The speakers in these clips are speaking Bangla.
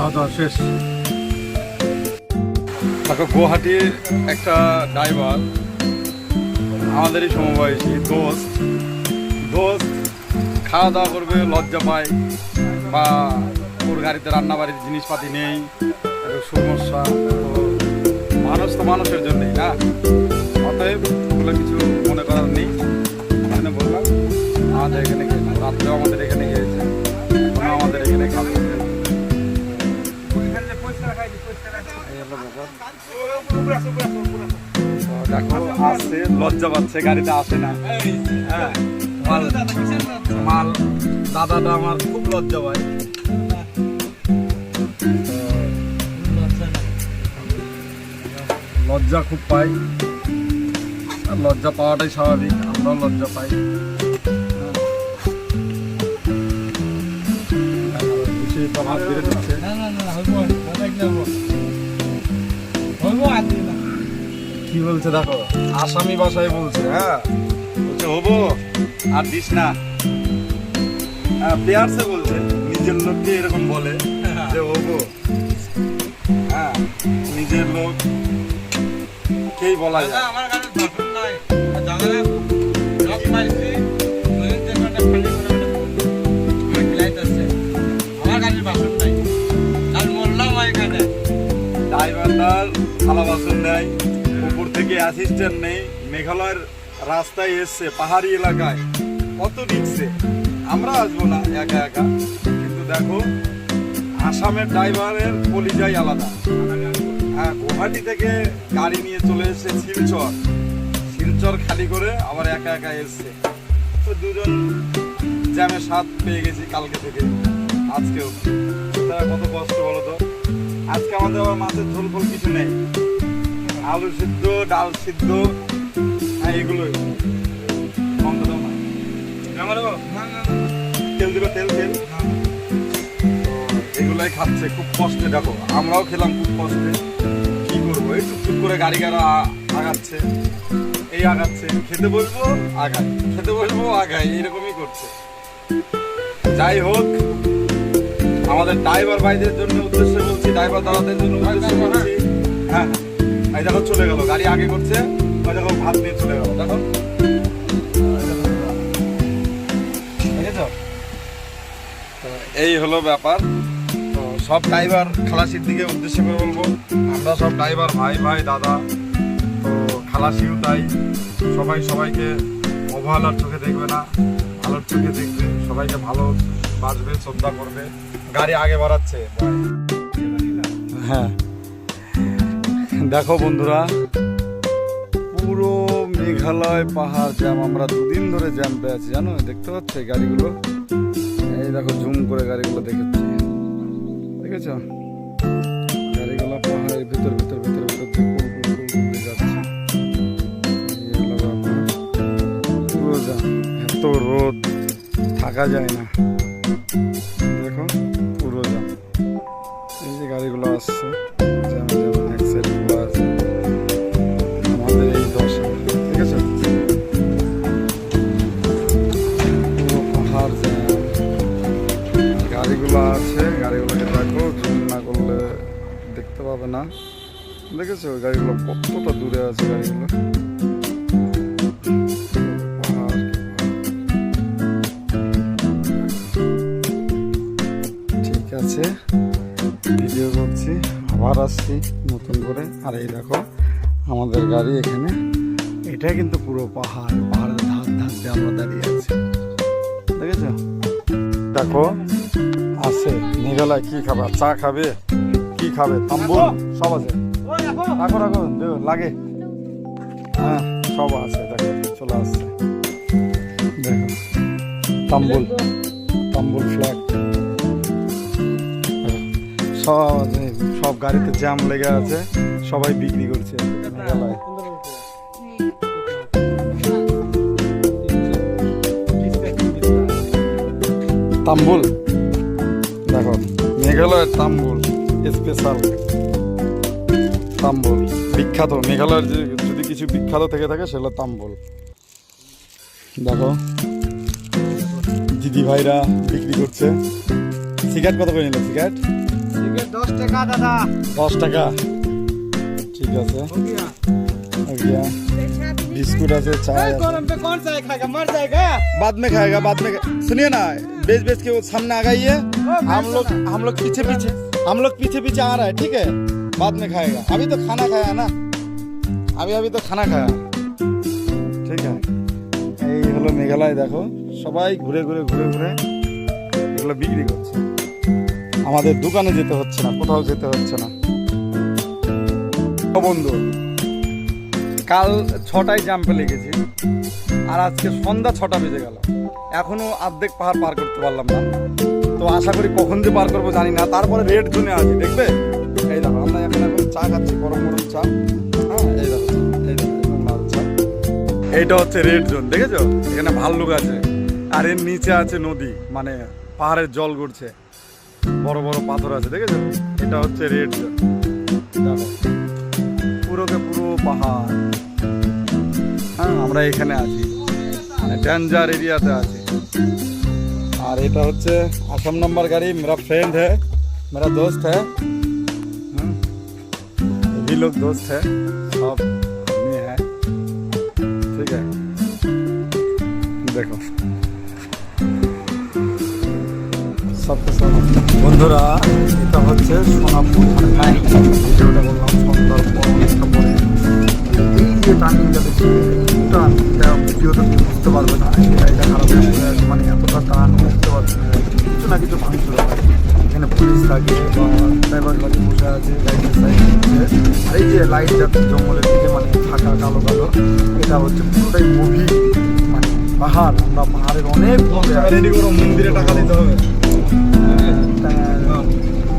খাওয়া দাওয়া শেষ। দেখো গুয়াহাটির একটা ড্রাইভার আমাদেরই সমবয়সী দোস্ত খাওয়া দাওয়া করবে লজ্জা পায়, বা ওর গাড়িতে রান্নাবাড়ির জিনিসপাতি নেই, একটু সমস্যা। মানুষ তো মানুষের জন্যই না, অতএব ওগুলো কিছু মনে করার নেই। এখানে বললাম আমাদের এখানে খেয়েছে, রাত্রেও আমাদের এখানে খেয়েছে, আমাদের এখানে খাবে। দেখো আসছে, লজ্জা পাচ্ছে, গাড়িতে আসে না। হ্যাঁ, মাল দাদাটা আমার খুব লজ্জা পায়, লজ্জা খুব পাই। লজ্জা পাওয়াটাই স্বাভাবিক, আমরাও লজ্জা পাই। হাত বেড়ে দিচ্ছে, কি বলছে দেখো, আসামি ভাষায় বলছে। হ্যাঁ বলছে হবো আর দিস না। প্লেয়ার্সে বলছে, নিজের লোককে এরকম বলে যে হবো। হ্যাঁ, নিজের লোক কেই বলা যায়। ড্রাইভারদার থালা বাসন নেই, উপর থেকে অ্যাসিস্ট্যান্ট নেই, মেঘালয়ের রাস্তায় এসছে, পাহাড়ি এলাকায়, কত রিক্সে। আমরা আসবো না একা একা, কিন্তু দেখো আসামের ড্রাইভারের পরিচয় আলাদা। হ্যাঁ, গুয়াহাটি থেকে গাড়ি নিয়ে চলে এসছে শিলচর খালি করে, আবার একা একা এসছে। তো দুজন জ্যামে স্বাদ পেয়ে গেছি কালকে থেকে আজকেও। তারা কত কষ্ট বলো তো। আজকে আমাদের আবার মাছের ঝোল ফোল কিছু নেই, আলু সিদ্ধ, ডাল সিদ্ধ, হ্যাঁ এগুলোই। তেল দিল, তেল এগুলাই খাচ্ছে খুব কষ্টে। দেখো আমরাও খেলাম খুব কষ্টে, কি করবো, এই টুকটুক করে গাড়ি আগাচ্ছে, এই আগাচ্ছে, খেতে বলবো আগায়, খেতে বলবো আগায়, এইরকমই করছে। যাই হোক, আমাদের ড্রাইভার ভাইদের জন্য উদ্দেশ্যে বলছি, ড্রাইভার দাদাদের জন্য উদ্দেশ্যে বলছি। হ্যাঁ, এই দেখো চলে গেল, গাড়ি আগে করছে, ওই দেখো ভাত নিয়ে চলে গেল। দেখো এই হলো ব্যাপার। তো সব ড্রাইভার খালাসির দিকে উদ্দেশ্য করে বলবো, আমরা সব ড্রাইভার ভাই দাদা, তো খালাসিও তাই। সবাই সবাইকে অবহেলার চোখে দেখবে না, ভালোর চোখে দেখবে, সবাইকে ভালো বাসবে, শ্রদ্ধা করবে। গাড়ি আগে বাড়াচ্ছে। হ্যাঁ দেখো বন্ধুরা, পুরো মেঘালয় পাহাড় জ্যাম, আমরা দুদিন ধরে জ্যাম পেয়ে আছি, জানো, দেখতে পাচ্ছ গাড়িগুলো। এই দেখো জুম করে গাড়িগুলো দেখেছি, দেখেছ গাড়িগুলো পাহাড়ের ভিতর যাচ্ছে। পুরো জ্যাম, এত রোদ, থাকা যায় না। দেখো পুরো জ্যাম, এই যে গাড়িগুলো আসছে, আমাদের এই দশা, ঠিক আছে, পুরো পাহাড় জ্যাম। গাড়িগুলো আছে, গাড়িগুলোকে দেখো, জুম না করলে দেখতে পাবে না। দেখেছো গাড়িগুলো কতটা দূরে আছে, গাড়িগুলো ঠিক আছে। ভিডিও করছি, আবার আসছি নতুন করে। আর এই দেখো আমাদের গাড়ি এখানে, এটা কিন্তু পুরো পাহাড়ের ধার দিয়ে আমরা দাঁড়িয়ে আছি, দেখেছো। দেখো আছে মেঘালয়, কি খাবে, চা খাবে, কি খাবে, তাম্বুল সব আছে। রাখো লাগে, হ্যাঁ সব আছে। দেখো চলে আসছে, দেখো তাম্বুল ফ্ল্যাগ, সব গাড়িতে জ্যাম লেগে আছে, সবাই বিক্রি করছে মেঘালয়। তাম্বুল দেখো, মেঘালয়ের তাম্বুল স্পেশাল, তাম্বুল বিখ্যাত। মেঘালয়ের যদি কিছু বিখ্যাত থেকে থাকে সেগুলো তাম্বুল। দেখো দিদি ভাইরা বিক্রি করছে। সিগারেট কত করে নিল? সিগারেট 10 টাকা দাদা। 10 টাকা ঠিক আছে। बिस्कुट আছে चाय गरम पे कौन चाय खाएगा मर जाएगा। बाद में खाएगा बाद में सुनिए ना बेच बेच के वो सामने आ गई है हम लोग पीछे पीछे आ रहा है ठीक है बाद में खाएगा अभी तो खाना खाया ना अभी तो खाना खाया ঠিক আছে। এই হলো মেঘালয় দেখো সবাই ঘুরে ঘুরে এগুলো বিক্রি করছে আমাদের দোকানে যেতে হচ্ছে না কোথাও যেতে হচ্ছে না। বন্ধু কাল 6টায় জাম্পে লেগেছি আর আজকে সন্ধ্যা 6টা বেজে গেল এখনো অর্ধেক পাহাড় পার করতে পারলাম না তো আশা করি কখন যে পার করবো জানি না। তারপরে রেড জোনে আছি দেখবে এই দেখো আমরা এখন চা খাচ্ছি গরম চা হ্যাঁ এই দেখো লাল চা এইটা হচ্ছে রেড জোন দেখেছো এখানে ভাল্লুক আছে আর এর নিচে আছে নদী মানে পাহাড়ের জল গড়ছে বড় বড় পাথর আছে দেখেছো এটা হচ্ছে রেড জোন দেখো পুরোকে পুরো পাহাড় হ্যাঁ আমরা এখানে আছি মানে ডেঞ্জার এরিয়াতে আছি। আর এটা হচ্ছে আসাম নম্বর গাড়ি मेरा फ्रेंड है मेरा दोस्त है ये भी लोग दोस्त है सब आदमी है ठीक है देखो सबके सब বন্ধুরা এটা হচ্ছে সোনাপুর মানে ভিডিওটা বললাম সন্ধ্যার পর অনেকটা পরে এই যে টার্নিংটা দেখছি এটা ভিডিওটা বুঝতে পারবে না এটা খারাপ মানে এতটা টান বুঝতে পারবে না কিছু না কিছু ভাঙছিল এখানে পুলিশ থাকে বা ড্রাইভার গাড়ি বসে আছে লাইটের সাইড হচ্ছে আর এই যে লাইট যাচ্ছে জঙ্গলের দিকে মানে ফাঁকা কালো কালো এটা হচ্ছে পুরোটাই মুভি মানে পাহাড় আমরা পাহাড়ের অনেক রেডি করো মন্দিরে টাকা দিতে হবে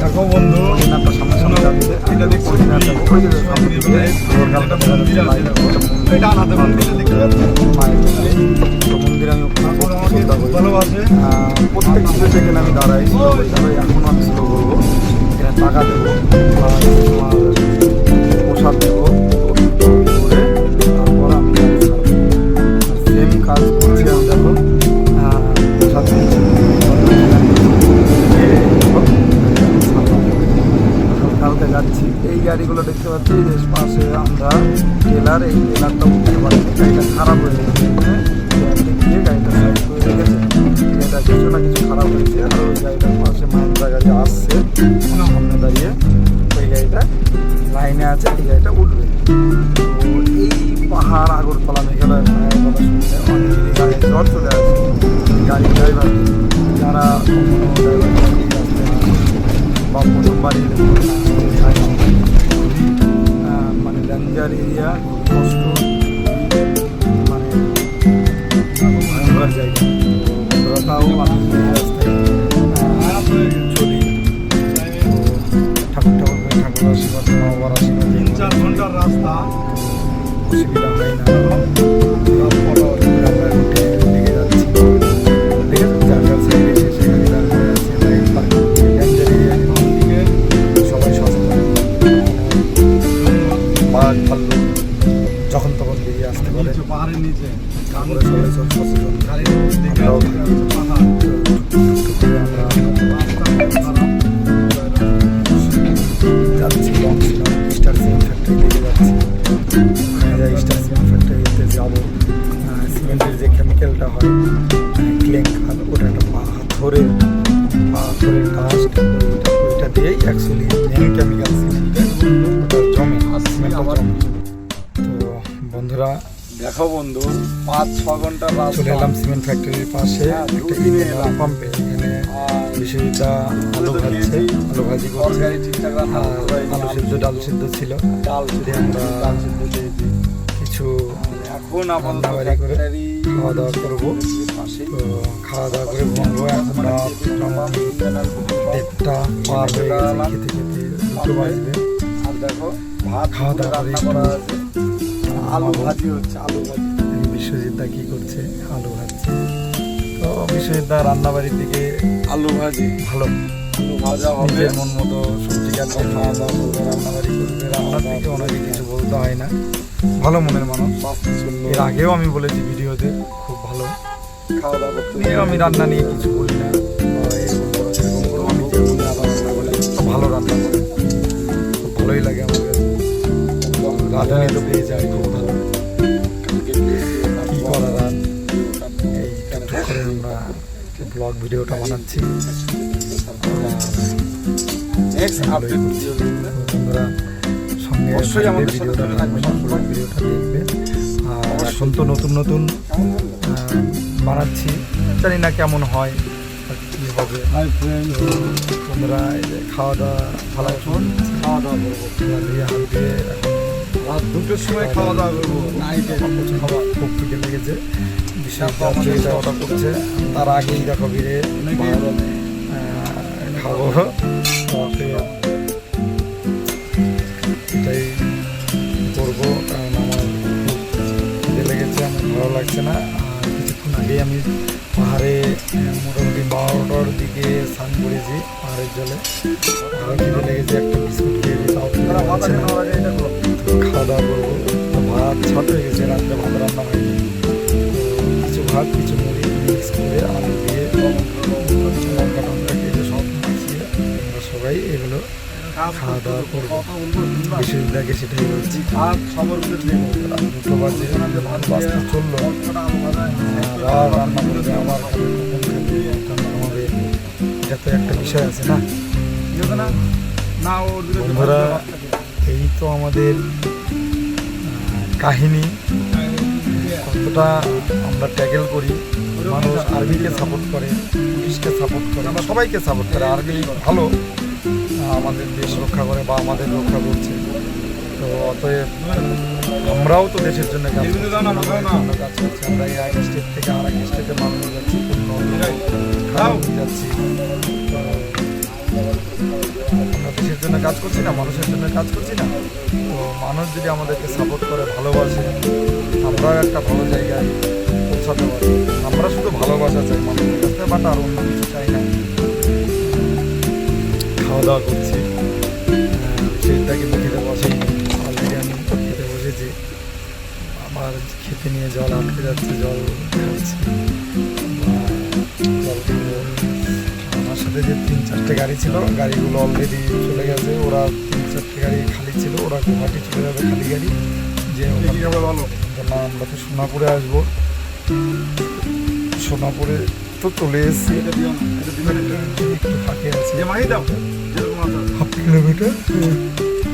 দেখো বন্ধু সামনে সামনে যাচ্ছে এটা দেখছি মন্দির আমি ভালোবাসে প্রত্যেক কিছু সেখানে আমি দাঁড়াই এখনো আমি স্লো করবো এখানে টাকা দেবো প্রসাদ দেবো করে তারপর আমি সেম কাজ করছি আমি দেখো প্রসাদ দিচ্ছি কালকে যাচ্ছি এই গাড়িগুলো দেখতে পাচ্ছি পাশে আমরা টেলার এই টেলারটা উঠতে পারি গাড়িটা খারাপ হয়ে গেছে গিয়ে গাড়িটা সাইড করে রেখেছে এটা কিছু না কিছু খারাপ হয়েছে আর ওই গাড়িটার পাশে মাহিন্দ্রা গাড়ি আসছে সামনে দাঁড়িয়ে ওই গাড়িটা লাইনে আছে এই গাড়িটা উঠবে তো এই পাহাড় আগরতলা মেঘালয় পাহাড়ের কথা শুনতে অনেকেরই গাড়ি জ্বর চলে আসে গাড়ি ড্রাইভার যারা কখনো ড্রাইভার বা প্রথমবারই মানে ডেঞ্জার এরিয়া কষ্ট মানে ভয়ঙ্কর জায়গা তাও আমি রাস্তায় চলি ঠাকুর আশীর্বাদ বাবার আশীর্বাদ 3-4 ঘন্টার রাস্তা অসুবিধা হয় না আমরা লেগে যাচ্ছি ঠিক আছে চারটার সাইডে সেখানে দাঁড়িয়ে আছে লাইট পার্কিং ডেঞ্জার এরিয়া সবাই সচেতন বাঘ ভাল্লুক যখন তখন বেরিয়ে আসতে পারে পাহাড়ের নিচে আমরা সবাই সচেতন যাচ্ছি স্টার সিমেন্ট ফ্যাক্টরি দিকে যাচ্ছি স্টার সিমেন্ট ফ্যাক্টরিতে যাবো সিমেন্টের যে কেমিক্যালটা হয় ক্লেঙ্কার ওটা একটা পাথরের ডাস্ট ওইটা দিয়েই অ্যাকচুয়ালি মেন কেমিক্যাল সিমেন্টের ওটা জমে সিমেন্টটা জমে। তো বন্ধুরা দেখো বন্ধু 5-6 ঘন্টা চলে এলাম সিমেন্ট ফ্যাক্টরির পাশে একটা ইঞ্জিনিয়ার পাম্পে এখানে বিশ্বজিৎটা আলু ভাজছে আলু ভাজি করছে আলু সিদ্ধ ডাল সিদ্ধ ছিল ডাল আমরা কিছু এখন বাড়ি করে খাওয়া দাওয়া করবো তো খাওয়া দাওয়া করে বলবো এখন দেড়টা পার হয়ে গেছে খেতে খেতে 2টো বাজবে আর দেখো ভাত খাওয়া দাওয়া করে আলু ভাজি হচ্ছে আলু ভাজি বিশ্বজিৎদা কি করছে আলু ভাজছে তো বিশ্বজিৎদা রান্নাবাড়ির দিকে আলু ভাজি ভালো আলু ভাজা হবে মন মতো সবজি কাটছে খাওয়া দাওয়া করবে রান্নাবাড়ি করবে রান্নার দিকে ওনাকে কিছু বলতে হয় না ভালো মনের মানুষ এর আগেও আমি বলেছি ভিডিওতে খুব ভালো খাওয়া দাওয়া করতে নিয়ে আমি রান্না নিয়ে কিছু বলি না এরকম করো সেরকম করো আমি যেরকম রান্না বলে ভালো রান্না ভিডিওটা বানাচ্ছি। নেক্সট আপডেট বন্ধুরা সঙ্গে অবশ্যই আমাদের সাথে ভিডিওটা জুড়ে থাকবে, সম্পূর্ণ ভিডিওটা দেখবে। আর এখন তো নতুন নতুন বানাচ্ছি, জানি না কেমন হয় আর কী হবে। হাই ফ্রেন্ড, বন্ধুরা এই যে খাওয়া দাওয়া ভালো খাওয়া দাওয়া করবো দিয়ে হাত দিয়ে এখন রাত 2টোর সময় খাওয়া দাওয়া করবো নাইটে। খাওয়া খুব খিদে লেগেছে, বিষয়টা যেটা ওটা করছে। তার আগেই দেখো ভিড়ে খাবো, তারপরে এটাই করবো কারণ আমার খুব খিদে লেগেছে, আমার ভালো লাগছে না। আর কিছুক্ষণ আগেই আমি পাহাড়ে মোটামুটি 12টার দিকে স্নান করেছি পাহাড়ের জলে। আরও খিদে লেগেছে, একটা বিস্কুট খেয়েছি, তাও খিদে লাগছে না। খাওয়া দাওয়া করবো। তো ভাত ছট হয়ে গেছে, রাত্রে ভাত রান্না হয়নি। তো কিছু ভাত কিছু মুড়ি মিক্স করে আলু দিয়ে লঙ্কা টঙ্কা কেটে সব মিশিয়ে আমরা সবাই এগুলো খাওয়া দাওয়া করবো। বিশ্বজিৎদাকে সেটাই বলছি। দুটো বাজে বাজতে চললো, আবার রান্না করবে, আবার খাবে, কখন খাবে, রান্না হবে, এটা তো একটা বিষয় আছে না। বন্ধুরা এই তো আমাদের কাহিনী, কতটা আমরা ট্যাকেল করি। মানুষ আর্মিকে সাপোর্ট করে, পুলিশকে সাপোর্ট করে, আমরা সবাইকে সাপোর্ট করে। আর্মি ভালো, আমাদের দেশ রক্ষা করে বা আমাদের রক্ষা করছে। তো অতএব আমরাও তো দেশের জন্য কাজ করছি, কাজ করছি। আমরা এই এক স্টেট থেকে আর এক স্টেটে মানুষ যাচ্ছি, যাচ্ছি। আমরা দেশের জন্য কাজ করছি না, মানুষের জন্য কাজ করছি না। তো মানুষ যদি আমাদেরকে সাপোর্ট করে, ভালোবাসে, আমরাও একটা ভালো জায়গায় পৌঁছাতে পারি। আমরা শুধু ভালোবাসা চাই মানুষের কাছে, বাট আর অন্য কিছু চাই না। খাওয়া দাওয়া করছি, সেইটা কিন্তু খেতে বসেই অলরেডি আমি খেতে বসেছি। আবার খেতে নিয়ে জল আটকে যাচ্ছে, জল খাচ্ছি, জল খাবো। আমার সাথে যে 3-4টে গাড়ি ছিল, গাড়িগুলো অলরেডি চলে গেছে। ওরা 3-4টে গাড়ি খালি ছিল, ওরা গুয়াহাটি চলে যাবে খালি গাড়ি। যে ভালো না, আমরা তো সোনাপুরে আসবো। সোনাপুরে তো চলে এসেছি, একটু ফাঁকে আছি, হাফ কিলোমিটার।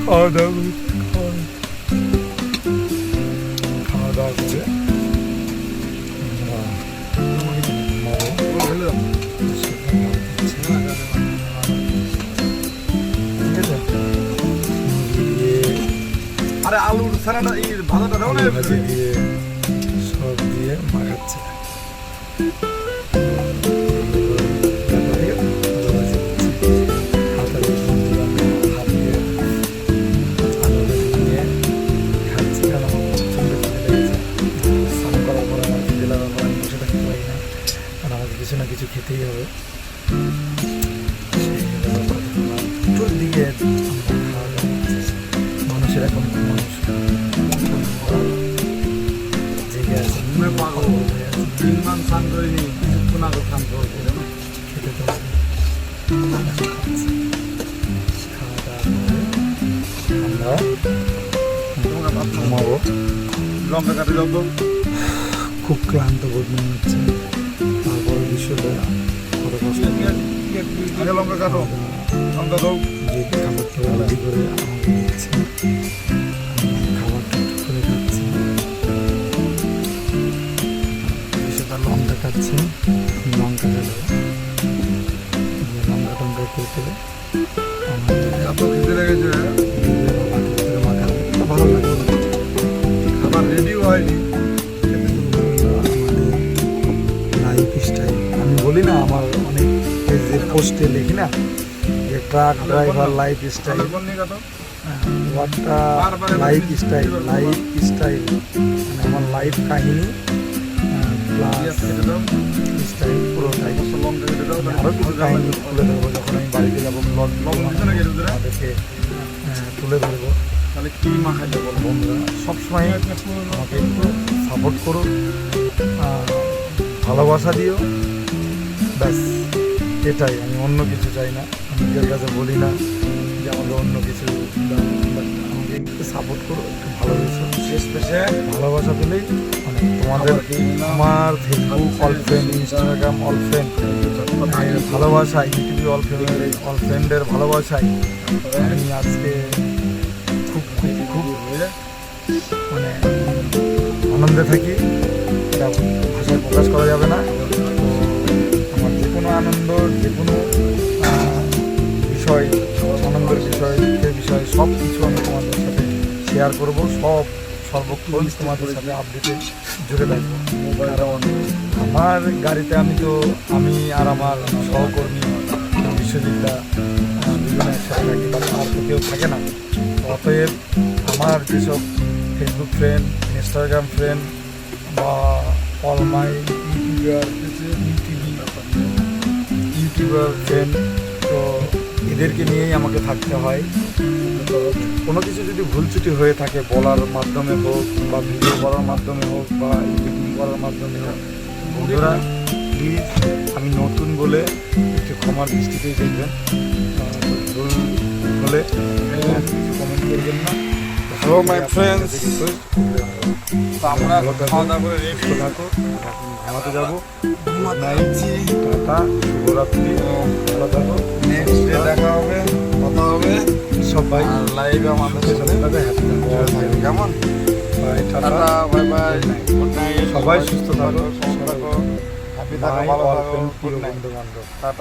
খাওয়া দাওয়া করে খাওয়া দাওয়া করে ঠিক আছে। আরে আলুর সালাডা এই ভাজাটা দাও না, ভাজি দিয়ে সব দিয়ে মাখাচ্ছে। কিছু না কিছু খেতেই হবে। দুটোর দিকে আমরা খাওয়া দাওয়া করছি। মানুষের এখন মানুষ জেগে আছে, খেতে তো হবে। খাওয়া দাওয়া করে আমরা ঘুমাবো। লঙ্কা কাটে যাবো, খুব ক্লান্ত বোধ মনে হচ্ছে। তারপরে বিষয়টা কত কষ্ট। আগে লঙ্কা কাটো, লঙ্কা দাও। যে খাবারটা রেডি করে আমাকে দিচ্ছে, খাবারটা একটু করে খাচ্ছি। বিষয়টা লঙ্কা খাচ্ছে, লঙ্কা কাটে, লঙ্কা টঙ্কা কেটে এত খেতে লেগেছে, ভাতের ভিতরে মাখাবে, ভালো লাগবে। খাবার রেডিও হয়নি। লাইফস্টাইল আমি বলি না, আমার অনেক পেজের পোস্টে লিখি না যে ট্রাক ড্রাইভার লাইফস্টাইল, ওয়াটটা লাইফস্টাইল, লাইফস্টাইল মানে আমার লাইফ কাহিনী প্লাস স্টাইল পুরোটাই। আরও কিছু কাহিনী তুলে ধরবো যখন আমি বাড়িতে যাবো, ব্লগ আমাদেরকে তুলে ধরবো। তাহলে কি মাখাইতে বলো? বন্ধুরা সবসময় আমাকে একটু সাপোর্ট করো, ভালোবাসা দিও, ব্যাস এটাই। আমি অন্য কিছু চাই না, আমি নিজের কাছে বলি না যে আমাকে অন্য কিছু দাও, আমাকে আমাকে একটু সাপোর্ট করো, একটু ভালোবেসো। ভালোবাসা পেলেই মানে তোমাদের আমার Facebook all friend, Instagram all friend ভালোবাসায়, ইউটিউবে অল ফ্রেন্ডের ভালোবাসায় আমি আজকে খুব খুব খুব মানে আনন্দে থাকি, এটা ভাষায় প্রকাশ করা যাবে না। তো আমার যে কোনো আনন্দ, যে কোনো বিষয়, আনন্দের বিষয়, দুঃখের বিষয় সব কিছু আমি তোমাদের সাথে শেয়ার করব, সর্বক্ষণ তোমাদের সাথে আপডেটে জুড়ে থাকবো। কারণ আমার গাড়িতে আমি আর আমার সহকর্মী বিশ্বজিৎদা দুজনে একসাথে থাকি, বা আর তো কেউ থাকে না। অতএব আমার যেসব ফেসবুক ফ্রেন্ড, ইনস্টাগ্রাম ফ্রেন্ড বা অল মাই ইউটিউবার ফ্রেন্ড, তো এদেরকে নিয়েই আমাকে থাকতে হয়। তো কোনো কিছু যদি ভুলচুটি হয়ে থাকে বলার মাধ্যমে হোক, বা ভিডিও করার মাধ্যমে হোক, বা এডিটিং করার মাধ্যমে হোক, বন্ধুরা প্লিজ আমি নতুন বলে একটু ক্ষমার দৃষ্টিতেই দেখবেন। ভুল হলে কিছু কমেন্ট করবেন না। হ্যালো মাই ফ্রেন্ডস, তো আমরা ভালো থাকো, খাওয়া দাওয়া করে সুস্থ রেডি থাকো, এখন ঘুমাতে যাবো। ঘুমাচ্ছি। টাটা, শুভরাত্রি, ভালো থাকো। নেক্সট ডে দেখা হবে, কথা হবে সবাই আর লাইভে আমাদের সাথে সাথে হ্যাপি থাকো। কেমন? Bye, tata, tata, bye bye, good night. সবাই সুস্থ থাকো, সুস্থ থাকো, হ্যাপি থাকো, বাই, ভালো অল থাকো, ফ্রেন্ড, গুড প্রিয় নাইট। বন্ধু বান্ধব। টাটা।